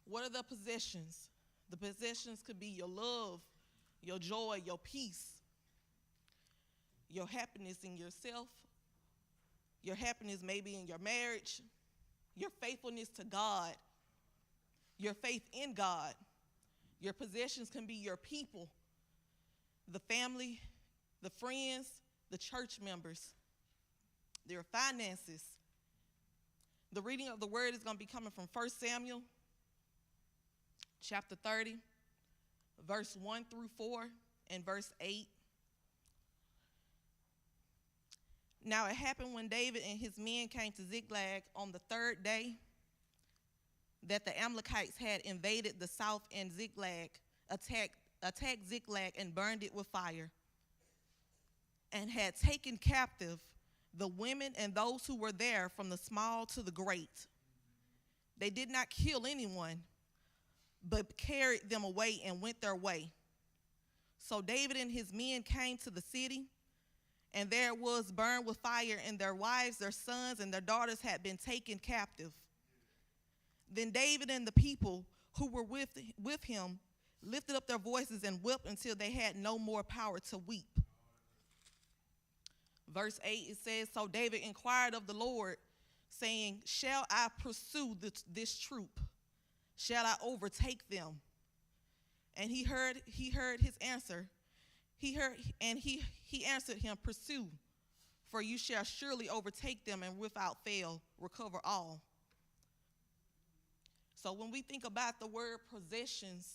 What are the possessions? The possessions could be your love, your joy, your peace, your happiness in yourself, your happiness maybe in your marriage, your faithfulness to God, your faith in God. Your possessions can be your people, the family, the friends, the church members, their finances. The reading of the word is going to be coming from 1 Samuel chapter 30, verse 1 through 4 and verse 8. Now it happened when David and his men came to Ziklag on the third day that the Amalekites had invaded the south, and Ziklag attacked Ziklag and burned it with fire, and had taken captive the women and those who were there, from the small to the great. They did not kill anyone, but carried them away and went their way. So David and his men came to the city, and there it was burned with fire, and their wives, their sons, and their daughters had been taken captive. Then David and the people who were with him lifted up their voices and wept until they had no more power to weep. Verse 8, it says, So David inquired of the Lord, saying, Shall I pursue this troop? Shall I overtake them? And he heard his answer. He answered him, Pursue, for you shall surely overtake them, and without fail recover all. So when we think about the word possessions,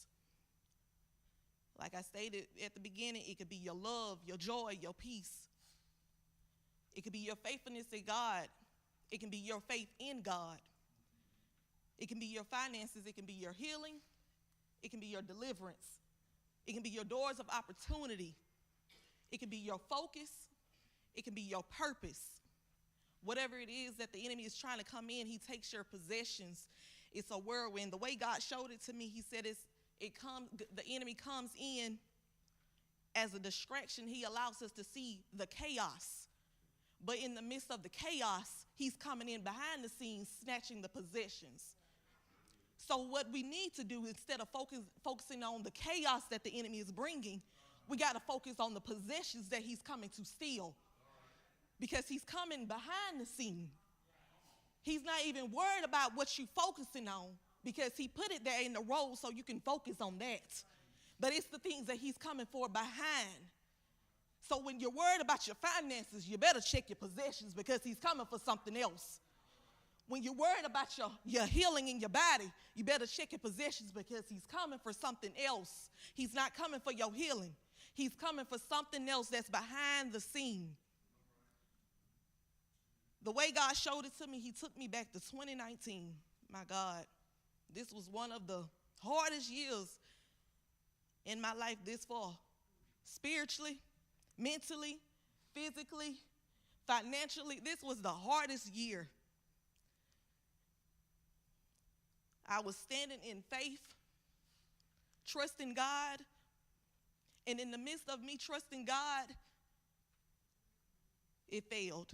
like I stated at the beginning, it could be your love, your joy, your peace. It could be your faithfulness in God. It can be your faith in God. It can be your finances. It can be your healing. It can be your deliverance. It can be your doors of opportunity. It can be your focus. It can be your purpose. Whatever it is that the enemy is trying to come in, he takes your possessions. It's a whirlwind. The way God showed it to me, he said the enemy comes in as a distraction. He allows us to see the chaos. But in the midst of the chaos, he's coming in behind the scenes, snatching the possessions. So what we need to do, instead of focusing on the chaos that the enemy is bringing, we got to focus on the possessions that he's coming to steal. Because he's coming behind the scene. He's not even worried about what you're focusing on, because he put it there in the role so you can focus on that. But it's the things that he's coming for behind. So when you're worried about your finances, you better check your possessions, because he's coming for something else. When you're worried about your healing in your body, you better check your possessions, because he's coming for something else. He's not coming for your healing. He's coming for something else that's behind the scene. The way God showed it to me, he took me back to 2019. My God, this was one of the hardest years in my life this far. Spiritually, mentally, physically, financially, this was the hardest year. I was standing in faith, trusting God, and in the midst of me trusting God, it failed.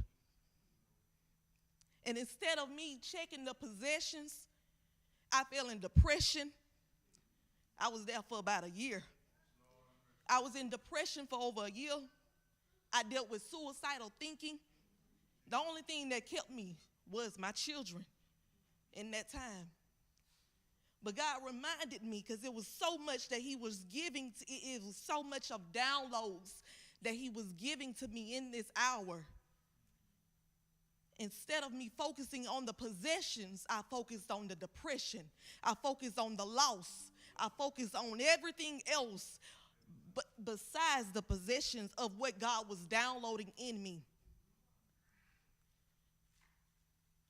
And instead of me checking the possessions, I fell in depression. I was there for about a year. I was in depression for over a year. I dealt with suicidal thinking. The only thing that kept me was my children in that time. But God reminded me, because it was so much that he was giving, it was so much of downloads that he was giving to me in this hour. Instead of me focusing on the possessions, I focused on the depression. I focused on the loss. I focused on everything else but besides the possessions of what God was downloading in me.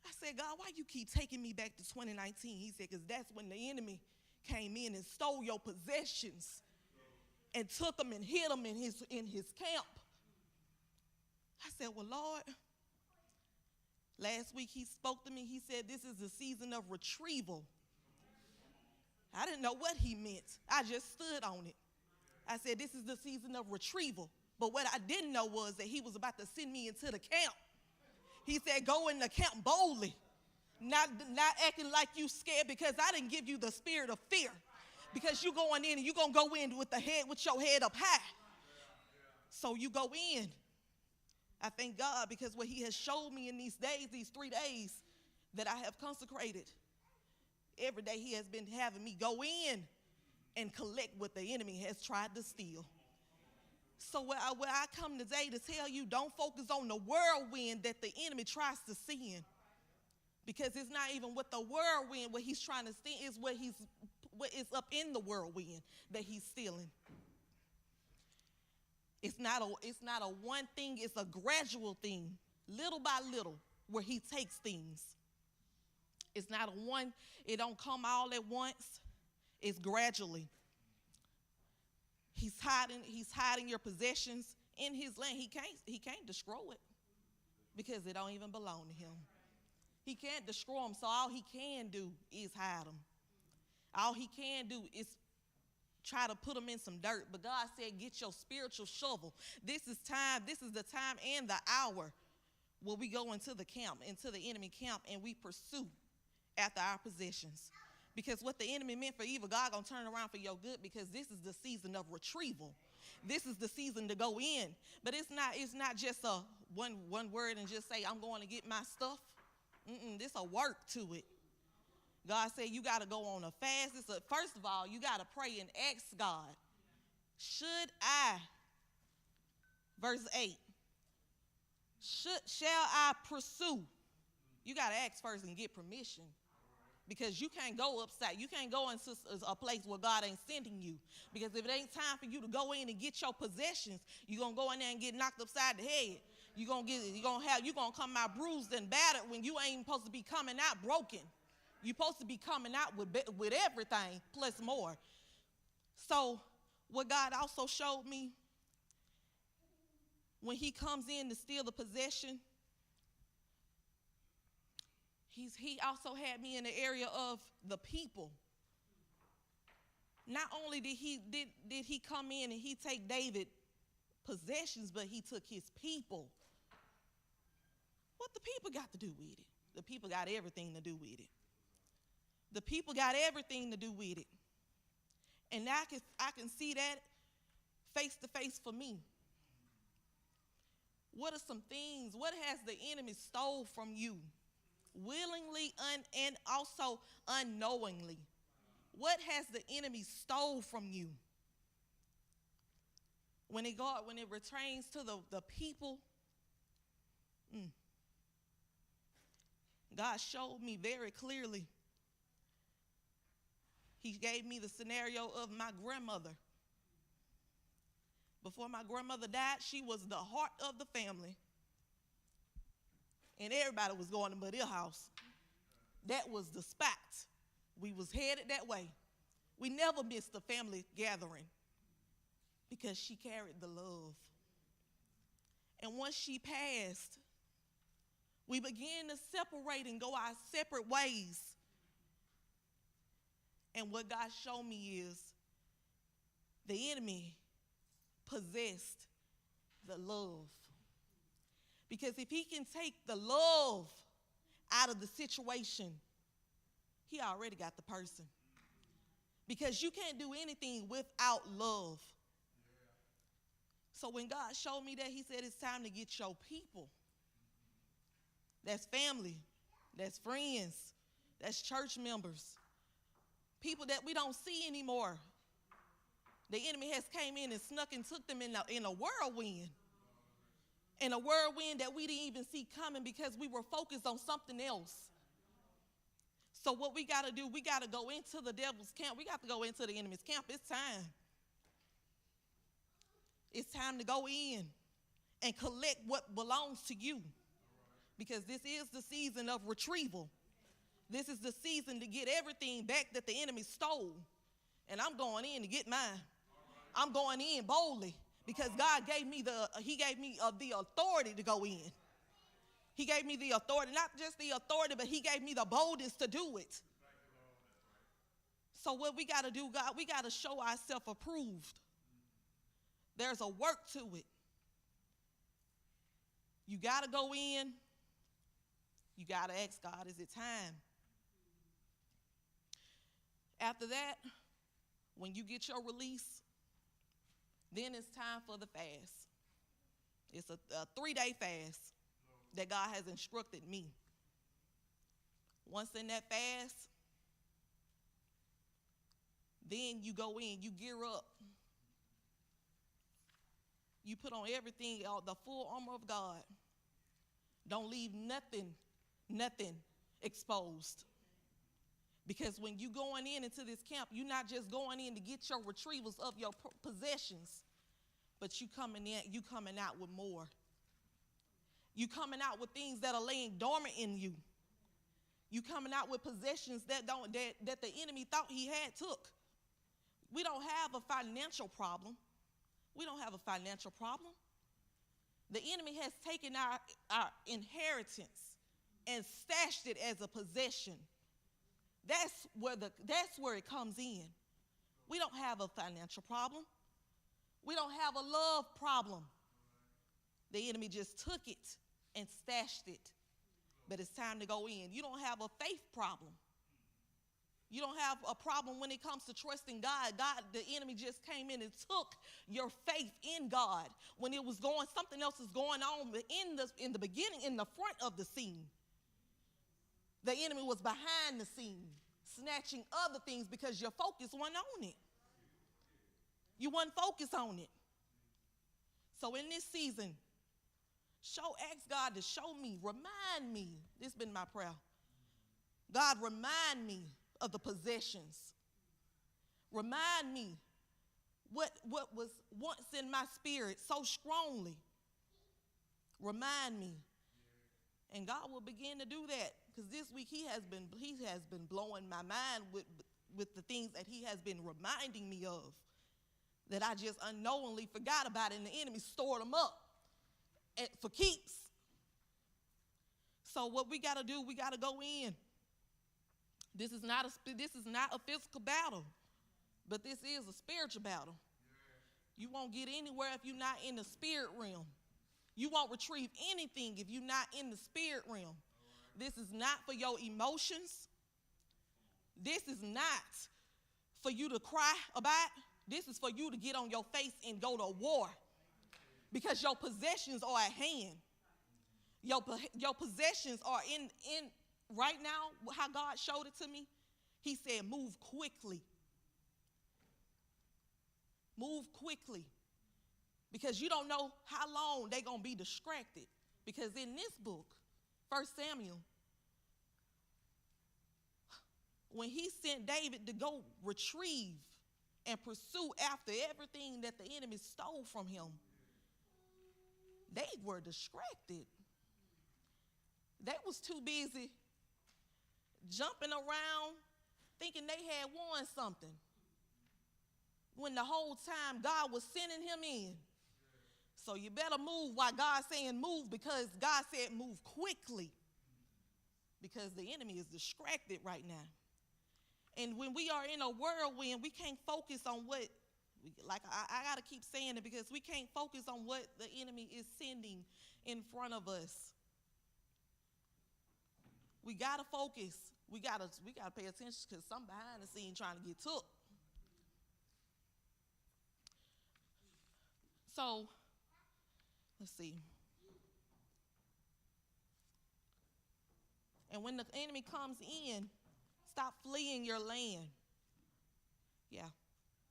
I said, God, why you keep taking me back to 2019? He said, because that's when the enemy came in and stole your possessions and took them and hid them in his camp. I said, well, Lord, last week he spoke to me. He said, this is a season of retrieval. I didn't know what he meant. I just stood on it. I said, this is the season of retrieval. But what I didn't know was that he was about to send me into the camp. He said, go in the camp boldly. Not acting like you scared, because I didn't give you the spirit of fear. Because you going in and you're going to go in with your head up high. So you go in. I thank God, because what he has showed me in these days, these 3 days that I have consecrated, every day he has been having me go in and collect what the enemy has tried to steal. So where I come today to tell you, don't focus on the whirlwind that the enemy tries to send. Because it's not even what the whirlwind, what he's trying to steal, is what is up in the whirlwind that he's stealing. It's not a one thing, it's a gradual thing, little by little, where he takes things. It's not a one, it don't come all at once. It's gradually. He's hiding your possessions in his land. He can't destroy it, because it don't even belong to him. He can't destroy them, so all he can do is hide them. All he can do is try to put them in some dirt. But God said, get your spiritual shovel. This is the time and the hour where we go into the camp, into the enemy camp, and we pursue after our possessions. Because what the enemy meant for evil, God gonna turn around for your good, because this is the season of retrieval. This is the season to go in. But it's not just a one word and just say, I'm going to get my stuff. There's a work to it. God said you got to go on a fast. First of all, you got to pray and ask God, should I, verse 8, shall I pursue? You got to ask first and get permission, because you can't go upside. You can't go into a place where God ain't sending you, because if it ain't time for you to go in and get your possessions, you're going to go in there and get knocked upside the head. You're going to come out bruised and battered when you ain't supposed to be coming out broken. You're supposed to be coming out with everything plus more. So what God also showed me, when he comes in to steal the possession, he also had me in the area of the people. Not only did he come in and he take David possessions, but he took his people. What the people got to do with it? The people got everything to do with it. The people got everything to do with it. And now I can see that face to face for me. What are some things, what has the enemy stole from you? Willingly and also unknowingly. What has the enemy stole from you? When it returns to the people, God showed me very clearly. He gave me the scenario of my grandmother. Before my grandmother died, she was the heart of the family. And everybody was going to Madill House. That was the spot. We was headed that way. We never missed a family gathering, because she carried the love. And once she passed, we began to separate and go our separate ways. And what God showed me is the enemy possessed the love. Because if he can take the love out of the situation, he already got the person. Because you can't do anything without love. So when God showed me that, he said it's time to get your people. That's family. That's friends. That's church members. People that we don't see anymore. The enemy has came in and snuck and took them in a whirlwind. In a whirlwind that we didn't even see coming, because we were focused on something else. So what we got to do, we got to go into the devil's camp. We got to go into the enemy's camp. It's time. It's time to go in and collect what belongs to you. Because this is the season of retrieval. This is the season to get everything back that the enemy stole. And I'm going in to get mine. I'm going in boldly, because God gave me the authority to go in. He gave me the authority, not just the authority, but he gave me the boldness to do it. So what we got to do, God, we got to show ourselves approved. There's a work to it. You got to go in. You got to ask God, is it time? After that, when you get your release, then it's time for the fast. It's a 3-day fast that God has instructed me. Once in that fast, then you go in, you gear up. You put on everything, the full armor of God. Don't leave nothing exposed. Because when you going into this camp, you're not just going in to get your retrievals of your possessions, but you coming out with more. You coming out with things that are laying dormant in you. You coming out with possessions that the enemy thought he had took. We don't have a financial problem. We don't have a financial problem. The enemy has taken our inheritance and stashed it as a possession. That's where it comes in. We don't have a financial problem. We don't have a love problem. The enemy just took it and stashed it. But it's time to go in. You don't have a faith problem. You don't have a problem when it comes to trusting God. The enemy just came in and took your faith in God when it was something else is going on in the beginning, in the front of the scene. The enemy was behind the scene, snatching other things because your focus wasn't on it. You wasn't focused on it. So in this season, ask God to show me, remind me. This has been my prayer. God, remind me of the possessions. Remind me what was once in my spirit so strongly. Remind me. And God will begin to do that, because this week he has been blowing my mind with the things that he has been reminding me of that I just unknowingly forgot about, and the enemy stored them up for keeps. So what we got to do, we got to go in. This is not a physical battle, but this is a spiritual battle. You won't get anywhere if you're not in the spirit realm. You won't retrieve anything if you're not in the spirit realm. This is not for your emotions. This is not for you to cry about. This is for you to get on your face and go to war, because your possessions are at hand. Your possessions are in right now. How God showed it to me, he said, move quickly. Move quickly. Because you don't know how long they're going to be distracted. Because in this book, 1 Samuel, when he sent David to go retrieve and pursue after everything that the enemy stole from him, they were distracted. They was too busy jumping around thinking they had won something, when the whole time God was sending him in. So you better move while God's saying move, because God said move got because the enemy is distracted right now. And when we are in a whirlwind, we can't focus on what, like I got to keep saying it, because we can't focus on what the enemy is sending in front of us. We got to focus. We got to pay attention, because some behind the scene trying to get took. So, let's see. And when the enemy comes in, stop fleeing your land. Yeah.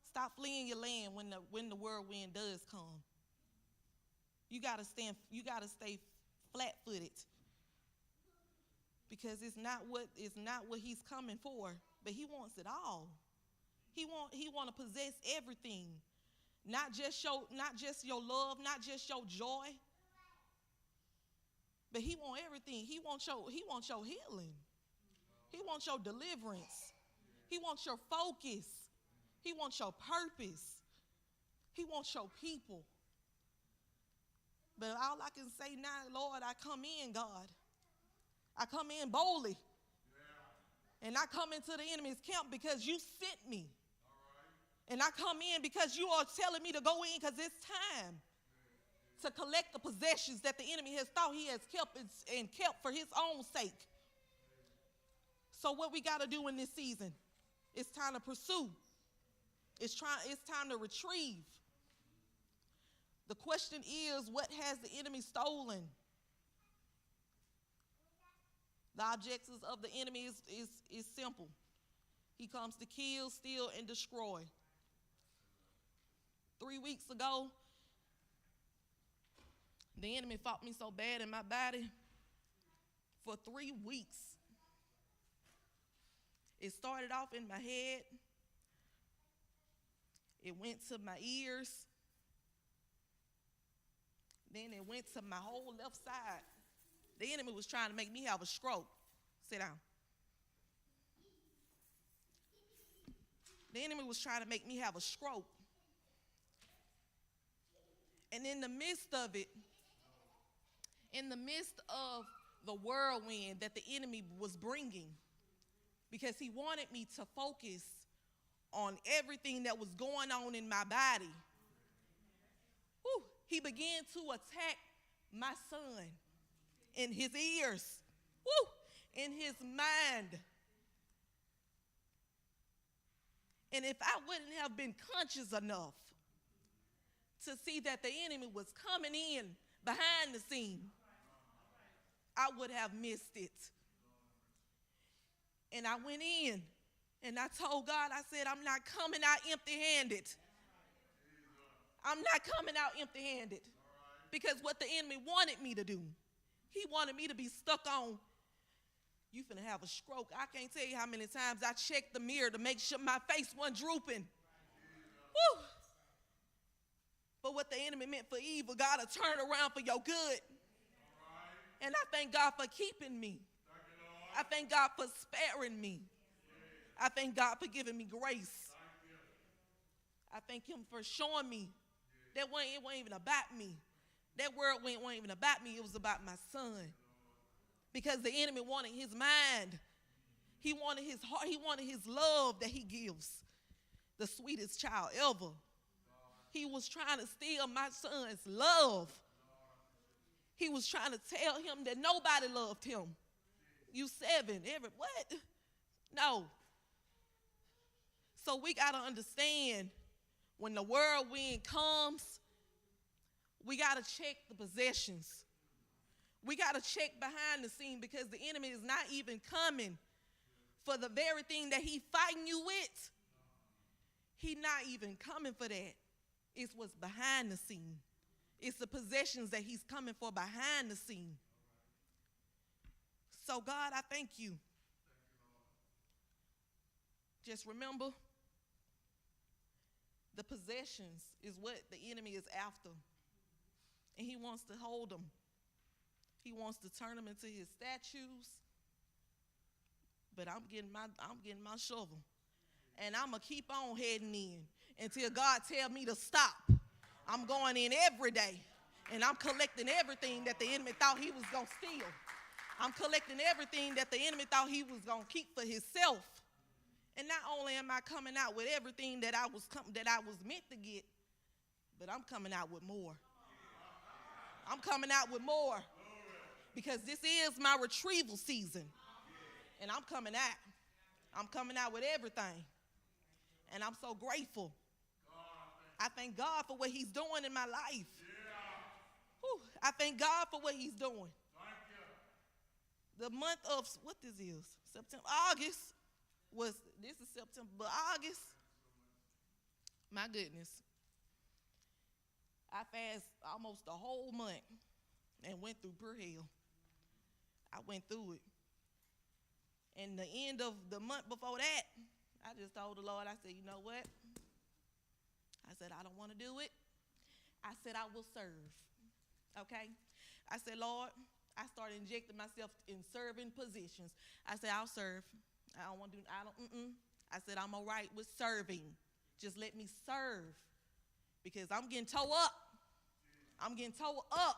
Stop fleeing your land when the whirlwind does come. You gotta stay flat-footed. Because it's not what he's coming for, but he wants it all. He want to possess everything. Not just your love, not just your joy, but he wants everything. He wants your healing. He wants your deliverance. He wants your focus. He wants your purpose. He wants your people. But all I can say now, Lord, I come in, God. I come in boldly. And I come into the enemy's camp because you sent me. And I come in because you are telling me to go in, because it's time. to collect the possessions that the enemy has thought he has kept and kept for his own sake. So what we got to do in this season, it's time to pursue. It's time to retrieve. The question is, what has the enemy stolen? The objectives of the enemy is simple. He comes to kill, steal, and destroy. 3 weeks ago, the enemy fought me so bad in my body for 3 weeks. It started off in my head. It went to my ears. Then it went to my whole left side. The enemy was trying to make me have a stroke. Sit down. The enemy was trying to make me have a stroke. And in the midst of it, in the midst of the whirlwind that the enemy was bringing, because he wanted me to focus on everything that was going on in my body, he began to attack my son in his ears, in his mind. And if I wouldn't have been conscious enough to see that the enemy was coming in behind the scene, I would have missed it. And I went in and I told God, I said, I'm not coming out empty-handed. I'm not coming out empty-handed. Because what the enemy wanted me to do, he wanted me to be stuck on, you finna have a stroke. I can't tell you how many times I checked the mirror to make sure my face wasn't drooping. Woo! But what the enemy meant for evil, God will turn around for your good. And I thank God for keeping me. I thank God for sparing me. I thank God for giving me grace. I thank him for showing me that it wasn't even about me. That word wasn't even about me. It was about my son. Because the enemy wanted his mind. He wanted his heart. He wanted his love that he gives. The sweetest child ever. He was trying to steal my son's love. He was trying to tell him that nobody loved him. You 7, what? No. So we got to understand, when the whirlwind comes, we got to check the possessions. We got to check behind the scene, because the enemy is not even coming for the very thing that he's fighting you with. He's not even coming for that. It's what's behind the scene. It's the possessions that he's coming for behind the scene. So God, I thank you. Just remember, the possessions is what the enemy is after. And he wants to hold them. He wants to turn them into his statues. But I'm getting my shovel. And I'm going to keep on heading in until God tells me to stop. I'm going in every day. And I'm collecting everything that the enemy thought he was going to steal. I'm collecting everything that the enemy thought he was going to keep for himself. And not only am I coming out with everything that I was meant to get, but I'm coming out with more. I'm coming out with more. Because this is my retrieval season. And I'm coming out. I'm coming out with everything. And I'm so grateful. I thank God for what he's doing in my life. I thank God for what he's doing. The month of, what this is, September, August this is September, but August, my goodness. I fasted almost the whole month and went through pure hell. I went through it. And the end of the month before that, I just told the Lord, I said, you know what? I said, I don't want to do it. I said, I will serve. Okay? I said, Lord, I started injecting myself in serving positions. I said, I'll serve. I don't want to do, I said, I'm all right with serving. Just let me serve. Because I'm getting towed up. I'm getting towed up.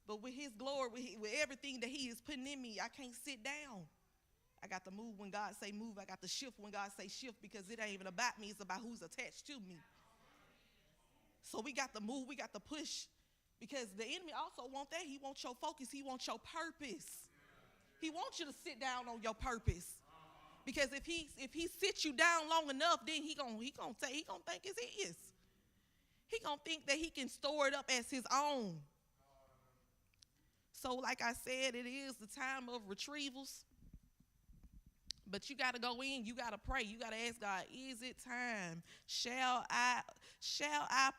But with his glory, with everything that he is putting in me, I can't sit down. I got to move when God say move. I got to shift when God say shift, because it ain't even about me. It's about who's attached to me. So we got to move. We got to push. Because the enemy also wants that. He wants your focus. He wants your purpose. He wants you to sit down on your purpose. Because if he sits you down long enough, then he gonna think it's his. He gonna think that he can store it up as his own. So like I said, it is the time of retrievals. But you got to go in. You got to pray. You got to ask God, is it time? Shall I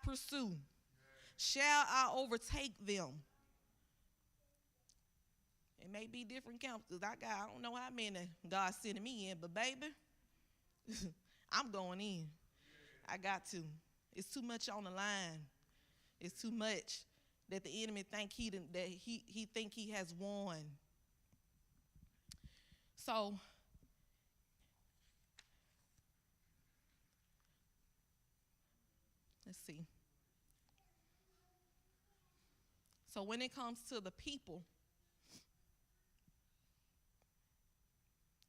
pursue? Shall I overtake them? It may be different camps because I don't know how many God's sending me in, but baby, I'm going in. I got to. It's too much on the line. It's too much that the enemy think he think he has won. So let's see. So when it comes to the people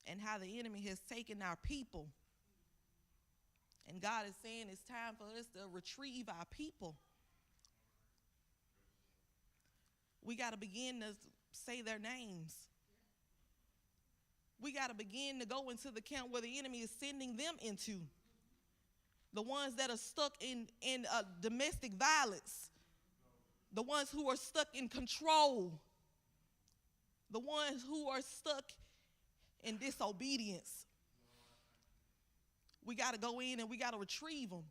and how the enemy has taken our people, and God is saying it's time for us to retrieve our people, we got to begin to say their names. We got to begin to go into the camp where the enemy is sending them into. The ones that are stuck in domestic violence. The ones who are stuck in control. The ones who are stuck in disobedience. We got to go in and we got to retrieve them.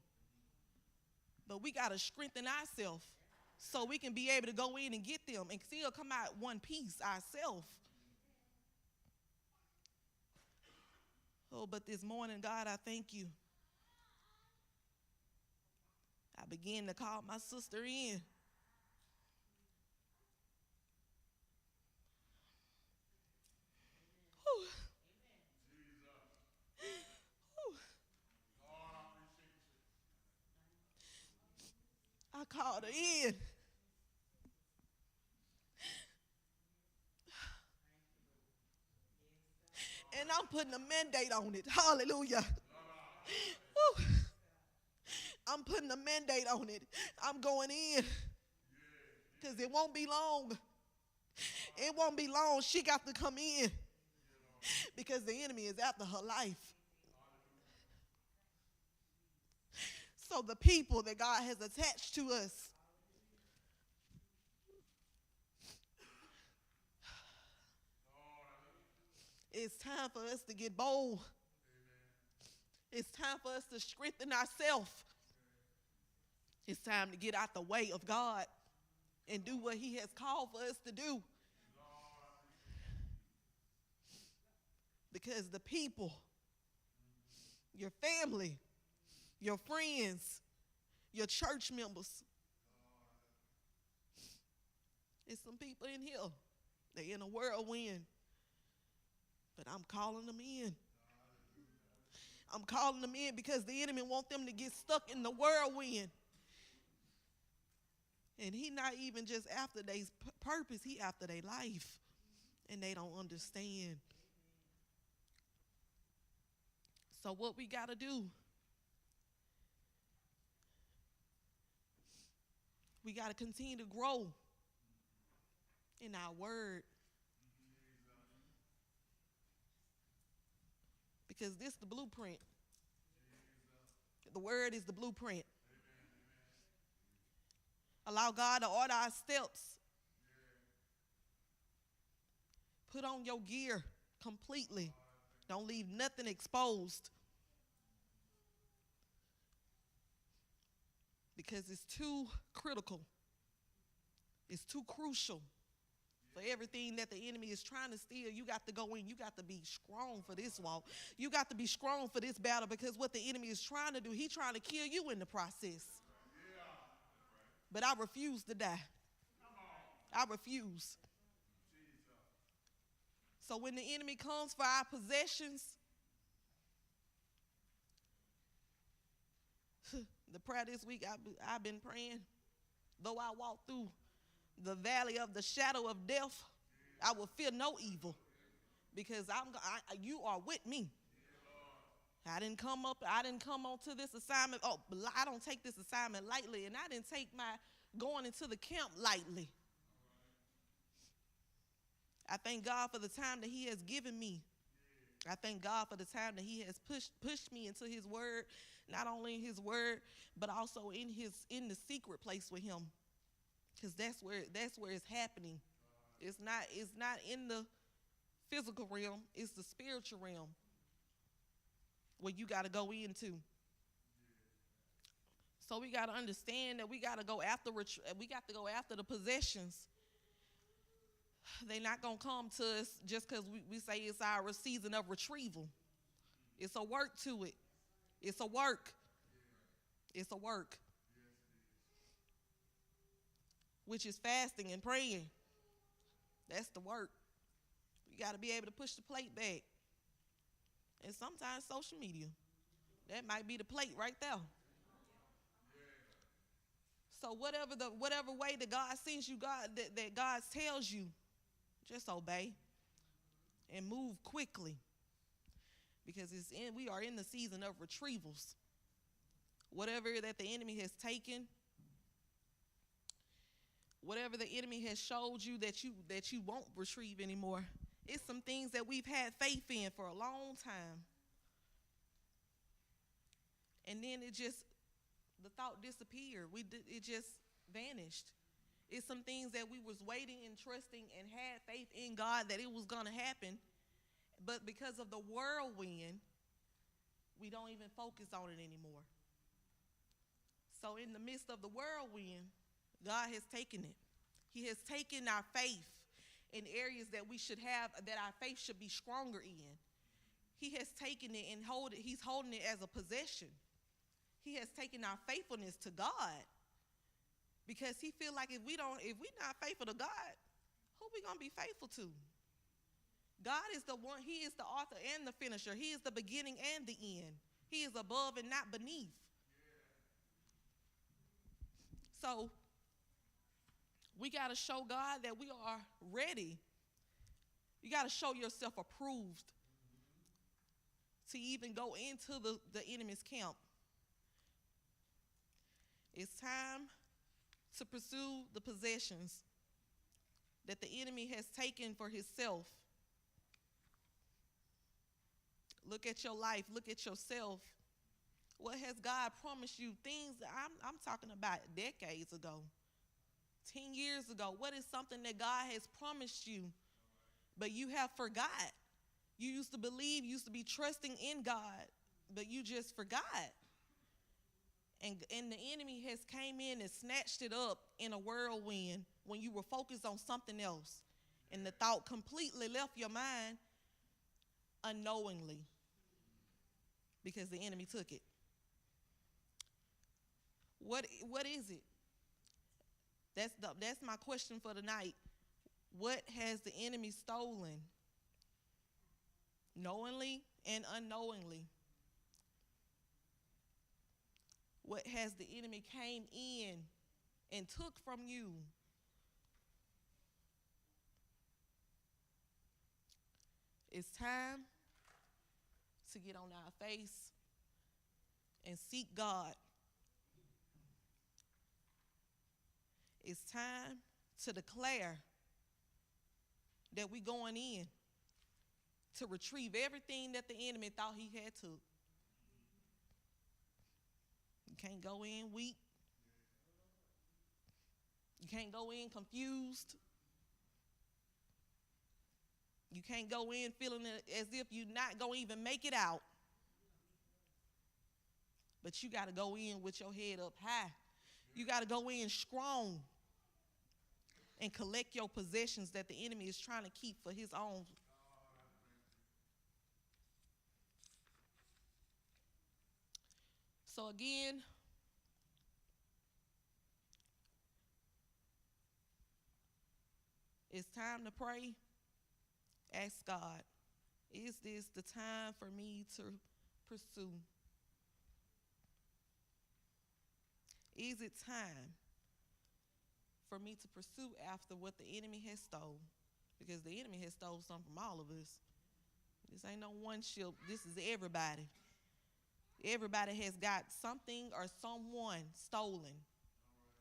But we got to strengthen ourselves so we can be able to go in and get them and still come out one piece ourselves. Oh, but this morning, God, I thank you. I began to call my sister in. Whew. Whew. I called her in. And I'm putting a mandate on it. Hallelujah. Whew. I'm putting a mandate on it. I'm going in. Because it won't be long. It won't be long. She got to come in. Because the enemy is after her life. So the people that God has attached to us, it's time for us to get bold. It's time for us to strengthen ourselves. It's time to get out the way of God and do what he has called for us to do. Because the people, your family, your friends, your church members, there's some people in here, they're in a whirlwind, but I'm calling them in. I'm calling them in because the enemy wants them to get stuck in the whirlwind. And he not even just after their purpose, he after their life. And they don't understand. So what we got to do, we got to continue to grow in our word. Because this is the blueprint. The word is the blueprint. Allow God to order our steps. Put on your gear completely. Don't leave nothing exposed. Because it's too critical. It's too crucial for everything that the enemy is trying to steal. You got to go in. You got to be strong for this walk. You got to be strong for this battle, because what the enemy is trying to do, he's trying to kill you in the process. But I refuse to die. I refuse. So when the enemy comes for our possessions, the prayer this week, I've been praying, though I walk through the valley of the shadow of death, I will fear no evil, because you are with me. I didn't come onto this assignment. Oh, I don't take this assignment lightly, and I didn't take my going into the camp lightly. I thank God for the time that he has given me. I thank God for the time that he has pushed me into his word, not only in his word, but also in the secret place with him. Because that's where it's happening. It's not in the physical realm, it's the spiritual realm where you got to go into. So we got to understand that we got to go after the possessions. They're not going to come to us just because we say it's our season of retrieval. It's a work to it. It's a work. It's a work. Which is fasting and praying. That's the work. You got to be able to push the plate back. And sometimes social media. That might be the plate right there. So whatever way that God sends you, that God tells you, just obey and move quickly. Because we are in the season of retrievals. Whatever that the enemy has taken, whatever the enemy has showed you that you won't retrieve anymore, it's some things that we've had faith in for a long time. And then the thought disappeared. It just vanished. It's some things that we was waiting and trusting and had faith in God that it was going to happen. But because of the whirlwind, we don't even focus on it anymore. So in the midst of the whirlwind, God has taken it. He has taken our faith in areas that we should have, that our faith should be stronger in. He has taken it and he's holding it as a possession. He has taken our faithfulness to God, because he feel like if we're not faithful to God, who we going to be faithful to? God is the one. He is the author and the finisher. He is the beginning and the end. He is above and not beneath. So we got to show God that we are ready. You got to show yourself approved to even go into the enemy's camp. It's time to pursue the possessions that the enemy has taken for himself. Look at your life. Look at yourself. What has God promised you? Things that I'm talking about decades ago, 10 years ago. What is something that God has promised you, but you have forgot? You used to believe, you used to be trusting in God, but you just forgot. And the enemy has came in and snatched it up in a whirlwind when you were focused on something else. And the thought completely left your mind unknowingly, because the enemy took it. What is it? That's my question for tonight. What has the enemy stolen? Knowingly and unknowingly. What has the enemy came in and took from you? It's time to get on our face and seek God. It's time to declare that we're going in to retrieve everything that the enemy thought he had took. You can't go in weak. You can't go in confused. You can't go in feeling as if you're not going to even make it out. But you got to go in with your head up high. You got to go in strong and collect your possessions that the enemy is trying to keep for his own. So again, it's time to pray. Ask God, is this the time for me to pursue? Is it time for me to pursue after what the enemy has stole? Because the enemy has stole something from all of us. This ain't no one ship. This is everybody. Everybody has got something or someone stolen.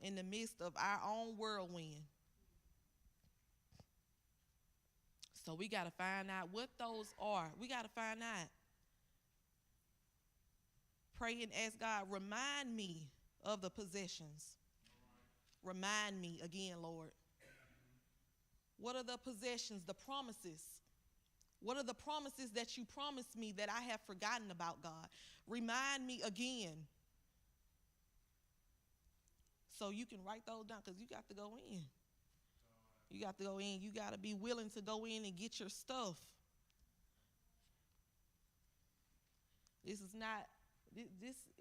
in the midst of our own whirlwind. So we got to find out what those are. We got to find out. Pray and ask God, remind me of the possessions. Remind me again, Lord. What are the possessions, the promises? What are the promises that you promised me that I have forgotten about, God? Remind me again. So you can write those down, because you got to go in. You got to go in. You got to be willing to go in and get your stuff. This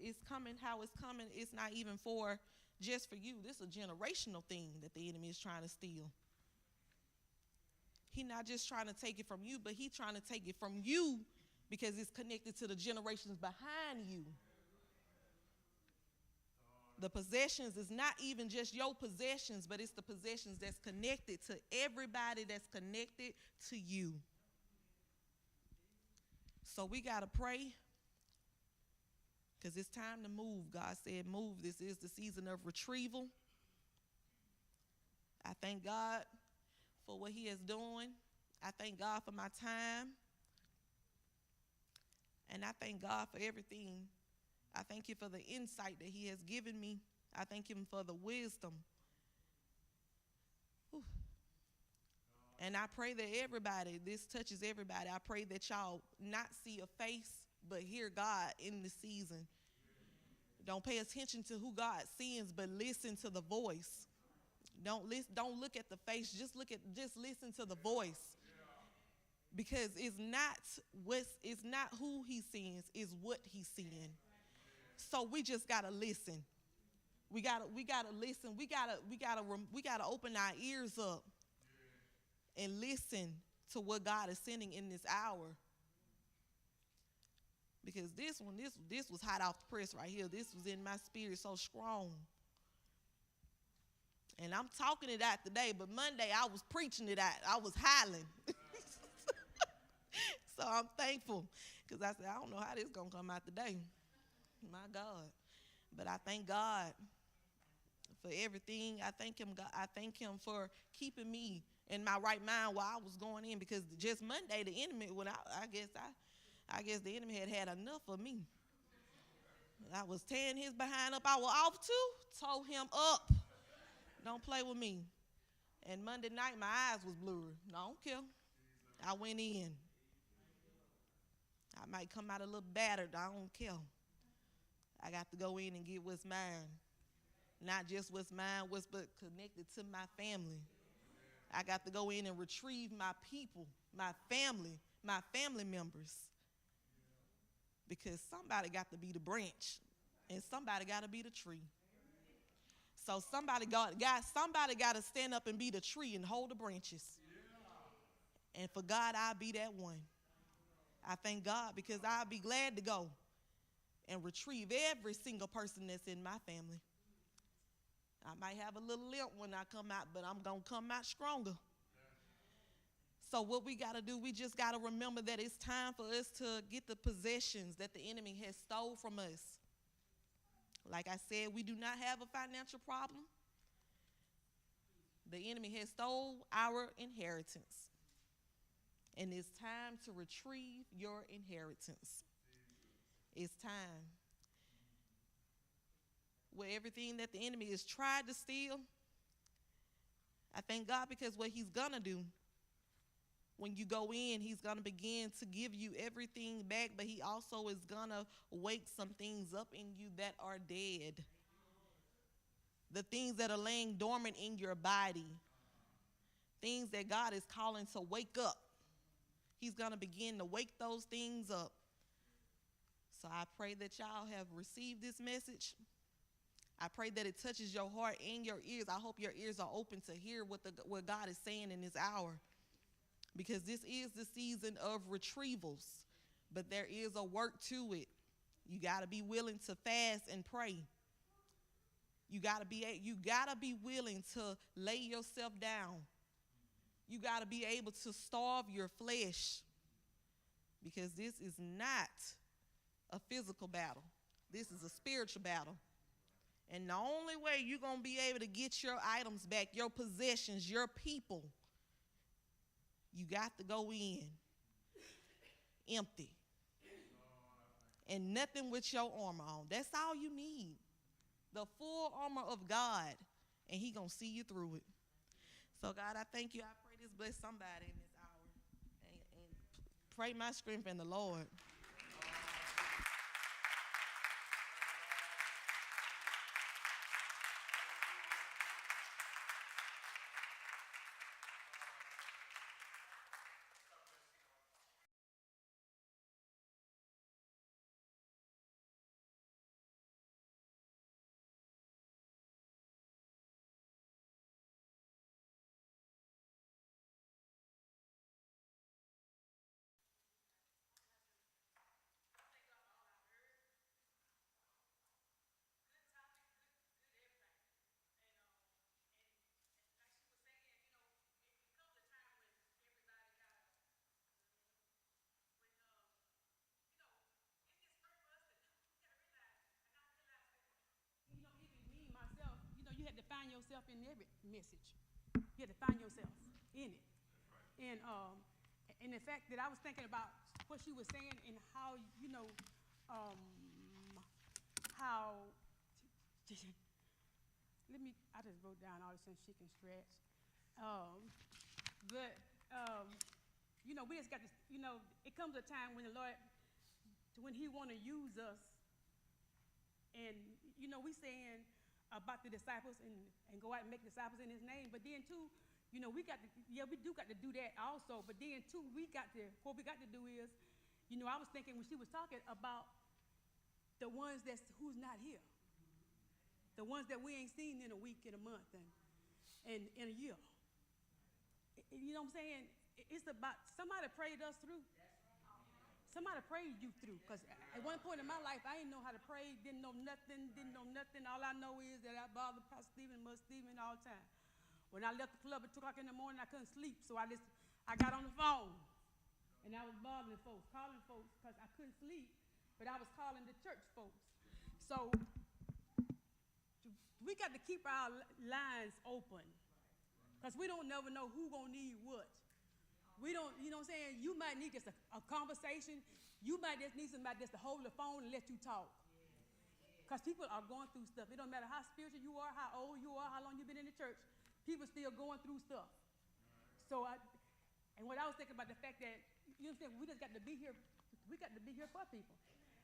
is coming how it's coming. It's not even for just for you. This is a generational thing that the enemy is trying to steal. He's not just trying to take it from you, but he's trying to take it from you because it's connected to the generations behind you. The possessions is not even just your possessions, but it's the possessions that's connected to everybody that's connected to you. So we got to pray, because it's time to move. God said move. This is the season of retrieval. I thank God for what he is doing. I thank God for my time. And I thank God for everything. I thank you for the insight that he has given me. I thank him for the wisdom. Whew. And I pray that everybody, this touches everybody. I pray that y'all not see a face, but hear God in the season. Don't pay attention to who God sends, but listen to the voice. Don't look at the face. Just listen to the voice. Because it's not who he sends, it's what he's seeing. So we just gotta listen. We gotta listen. We gotta open our ears up and listen to what God is sending in this hour. Because this was hot off the press right here. This was in my spirit so strong. And I'm talking it out today, but Monday I was preaching it out. I was hollering. So I'm thankful, because I said, I don't know how this is going to come out today. My God. But I thank God for everything. I thank him for keeping me in my right mind while I was going in, because just Monday the enemy, I guess the enemy had enough of me. I was tearing his behind up. I was off too. Told him up. Don't play with me. And Monday night my eyes was blurry. No, I don't care. I went in. I might come out a little battered. I don't care. I got to go in and get what's mine. Not just what's mine, but connected to my family. I got to go in and retrieve my people, my family members. Because somebody got to be the branch, and somebody got to be the tree. So somebody got to stand up and be the tree and hold the branches. And for God, I'll be that one. I thank God, because I'll be glad to go and retrieve every single person that's in my family. I might have a little limp when I come out, but I'm going to come out stronger. So what we got to do, we just got to remember that it's time for us to get the possessions that the enemy has stole from us. Like I said, we do not have a financial problem. The enemy has stole our inheritance. And it's time to retrieve your inheritance. It's time. With everything that the enemy has tried to steal, I thank God, because what he's going to do, when you go in, he's going to begin to give you everything back, but he also is going to wake some things up in you that are dead. The things that are laying dormant in your body. Things that God is calling to wake up. He's going to begin to wake those things up. So I pray that y'all have received this message. I pray that it touches your heart and your ears. I hope your ears are open to hear what God is saying in this hour. Because this is the season of retrievals. But there is a work to it. You got to be willing to fast and pray. You got to be willing to lay yourself down. You got to be able to starve your flesh, because this is not a physical battle. This is a spiritual battle. And the only way you're going to be able to get your items back, your possessions, your people, you got to go in empty and nothing with your armor on. That's all you need. The full armor of God, and he going to see you through it. So, God, I thank you. I pray this bless somebody in this hour. And pray my strength in the Lord. Even me myself, you had to find yourself in every message. You had to find yourself in it. And the fact that I was thinking about what she was saying and how, um, how, I just wrote down all this so she can stretch. But, we just got to, it comes a time when the Lord, when he want to use us, and, we saying about the disciples and go out and make disciples in his name, but then too, we do got to do that also, but then too, what we got to do is, I was thinking when she was talking about the ones who's not here, the ones that we ain't seen in a week, in a month, and in a year. You know what I'm saying? It's about somebody prayed us through. Somebody prayed you through, because at one point in my life, I didn't know how to pray, didn't know nothing. All I know is that I bothered Pastor Stephen and Mother Stephen all the time. When I left the club at 2 o'clock in the morning, I couldn't sleep, so I got on the phone, and I was bothering folks, calling folks, because I couldn't sleep, but I was calling the church folks. So we got to keep our lines open, because we don't never know who gonna need what. We don't, you know what I'm saying? You might need just a conversation. You might just need somebody just to hold the phone and let you talk. Because people are going through stuff. It don't matter how spiritual you are, how old you are, how long you've been in the church. People still going through stuff. So, and what I was thinking about the fact that, you know what I'm saying, we just got to be here. We got to be here for people.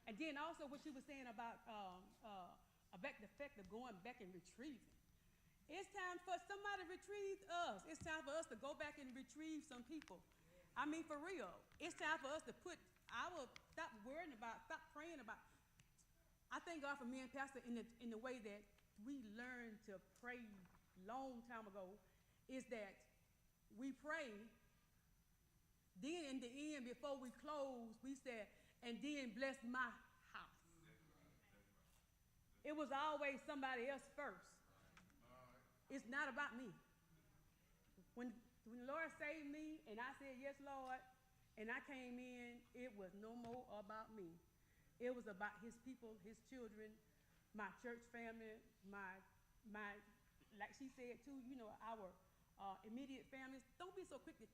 And then also what she was saying about the fact of going back and retrieving. It's time for somebody to retrieve us. It's time for us to go back and retrieve some people. I mean, for real. It's time for us to stop worrying about, stop praying about. I thank God for me and Pastor in the way that we learned to pray long time ago, is that we pray, then in the end, before we close, we said, and then bless my house. It was always somebody else first. It's not about me. When the Lord saved me and I said, yes, Lord, and I came in, it was no more about me. It was about his people, his children, my church family, my like she said too, our immediate families. Don't be so quick to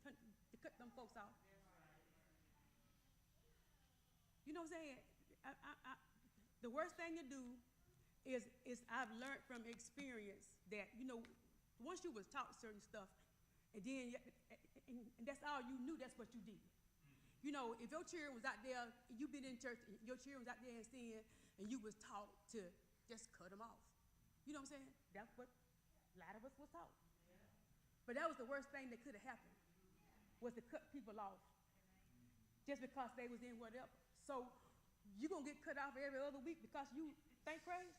cut them folks off. You know what I'm saying? The worst thing to do is I've learned from experience that, once you was taught certain stuff, and then and that's all you knew, that's what you did. If your children was out there, you been in church, your children was out there in sin, and you was taught to just cut them off. You know what I'm saying? That's what a lot of us was taught. But that was the worst thing that could have happened, was to cut people off just because they was in whatever. So you're going to get cut off every other week because you think crazy?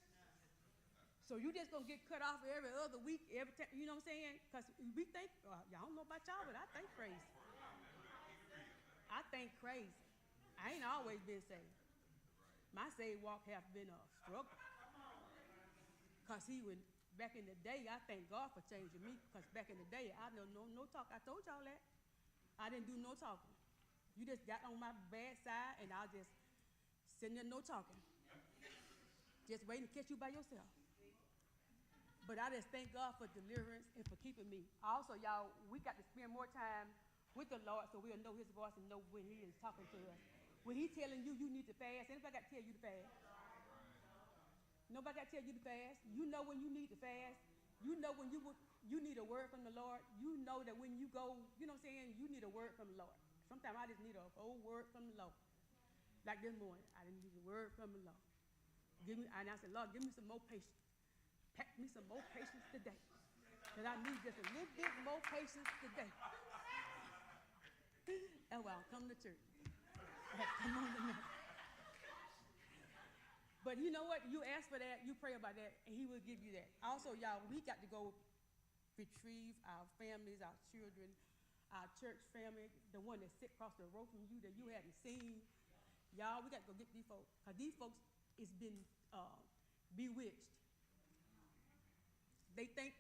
So you just gonna get cut off every other week, every time, you know what I'm saying? Because we think, y'all don't know about y'all, but I think crazy. I think crazy. I ain't always been saved. My saved walk have been a struggle. Because back in the day, I thank God for changing me, because back in the day, I know no talk. I told y'all that. I didn't do no talking. You just got on my bad side, and I just sitting there no talking. Just waiting to catch you by yourself. But I just thank God for deliverance and for keeping me. Also, y'all, we got to spend more time with the Lord so we'll know his voice and know when he is talking to us. When he's telling you you need to fast, anybody got to tell you to fast? Nobody got to tell you to fast. You know when you need to fast. You know when you need a word from the Lord. You know that when you go, you know what I'm saying, you need a word from the Lord. Sometimes I just need a whole word from the Lord. Like this morning, I didn't need a word from the Lord. And I said, Lord, give me some more patience. Pack me some more patience today. Because I need just a little bit more patience today. Oh, well, come to church. Come on to me. But you know what? You ask for that, you pray about that, and he will give you that. Also, y'all, we got to go retrieve our families, our children, our church family, the one that sit across the road from you that you haven't seen. Y'all, we got to go get these folks. Because these folks has been bewitched. They think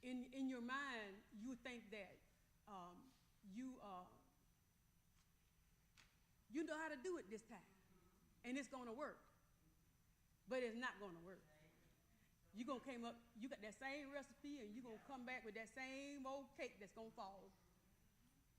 in your mind, you think that you know how to do it this time. And it's going to work. But it's not going to work. You're going to come up, you got that same recipe, and you're going to come back with that same old cake that's going to fall.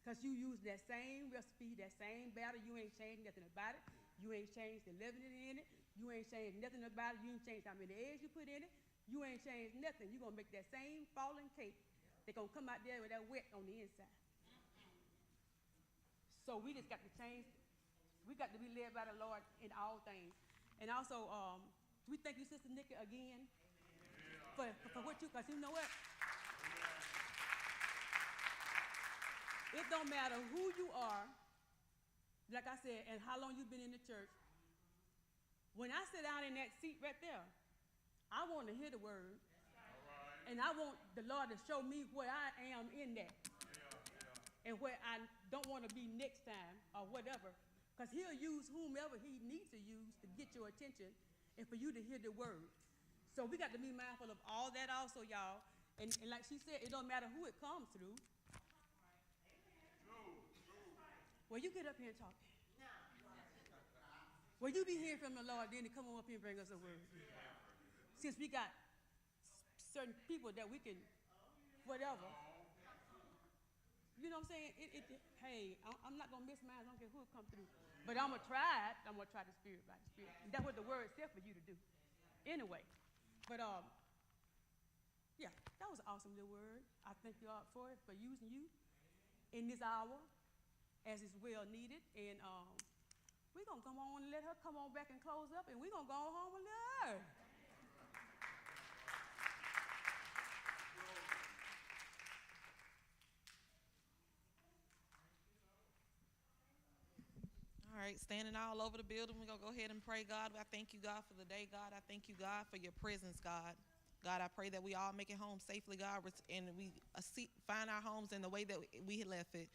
Because you use that same recipe, that same batter. You ain't changed nothing about it. You ain't changed the leavening in it. You ain't changed nothing about it. You ain't changed how many eggs you put in it. You ain't changed nothing. You're going to make that same falling cake. They're going to come out there with that wet on the inside. So we just got to change. We got to be led by the Lord in all things. And also, we thank you, Sister Nikki, again for what you, because you know what? It don't matter who you are, like I said, and how long you've been in the church. When I sit down in that seat right there, I want to hear the word. And I want the Lord to show me where I am in that. And where I don't want to be next time or whatever. Because he'll use whomever he needs to use to get your attention and for you to hear the word. So we got to be mindful of all that also, y'all. And like she said, it don't matter who it comes through. Well, you get up here and talk. Well, you be hearing from the Lord, then to come on up here and bring us a word. Since we got certain people that we can, whatever. You know what I'm saying? Hey, I'm not going to miss mine. I don't care who it come through. But I'm going to try it. I'm going to try the Spirit by the Spirit. And that's what the word said for you to do. Anyway. But, yeah, that was an awesome little word. I thank you all for it, for using you in this hour as is well needed. And we're going to come on and let her come on back and close up, and we're going to go home and let her. All right, standing all over the building, we're going to go ahead and pray. God, I thank you, God, for the day. God, I thank you, God, for your presence, God. God, I pray that we all make it home safely, God, and we find our homes in the way that we left it.